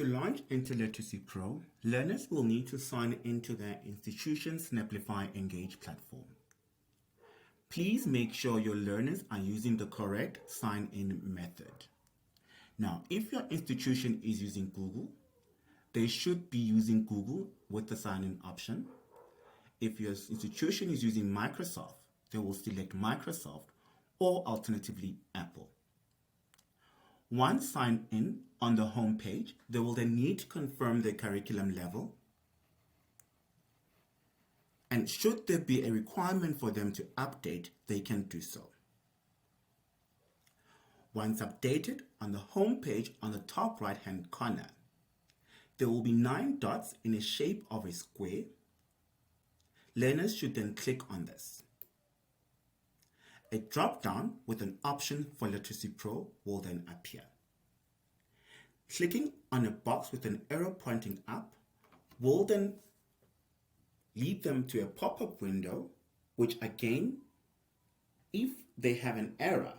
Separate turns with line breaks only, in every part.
To launch into Literacy Pro, learners will need to sign into their institution's Snapplify Engage platform. Please make sure your learners are using the correct sign-in method. Now, if your institution is using Google, they should be using Google with the sign-in option. If your institution is using Microsoft, they will select Microsoft or alternatively Apple. Once signed in on the home page, they will then need to confirm their curriculum level. And should there be a requirement for them to update, they can do so. Once updated, on the home page on the top right-hand corner, there will be 9 dots in a shape of a square. Learners should then click on this. A drop-down with an option for Literacy Pro will then appear. Clicking on a box with an arrow pointing up will then lead them to a pop-up window, which again, if they have an error,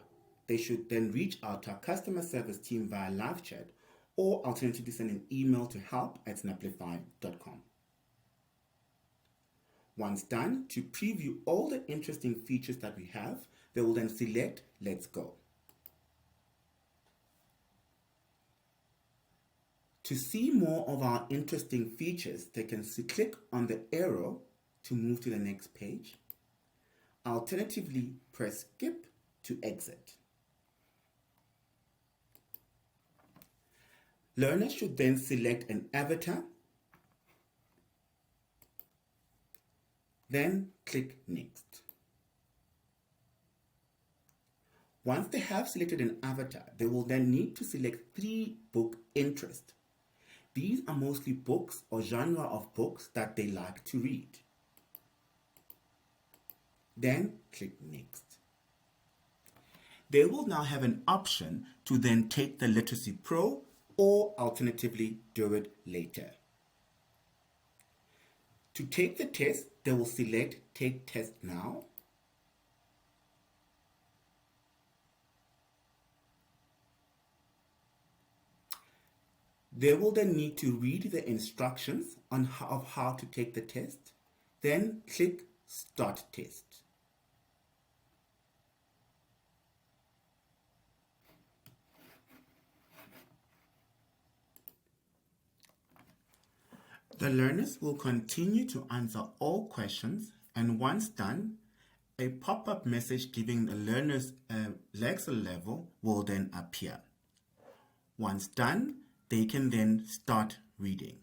they should then reach out to our customer service team via live chat or alternatively send an email to help@snapplify.com. Once done, to preview all the interesting features that we have, they will then select Let's Go. To see more of our interesting features, they can click on the arrow to move to the next page. Alternatively, press Skip to exit. Learners should then select an avatar, then click Next. Once they have selected an avatar, they will then need to select 3 book interests. These are mostly books or genre of books that they like to read. Then click Next. They will now have an option to then take the Literacy Pro or alternatively do it later. To take the test, they will select Take Test Now. They will then need to read the instructions on how to take the test, then click Start Test. The learners will continue to answer all questions, and once done, a pop-up message giving the learners a Lexile level will then appear. Once done, they can then start reading.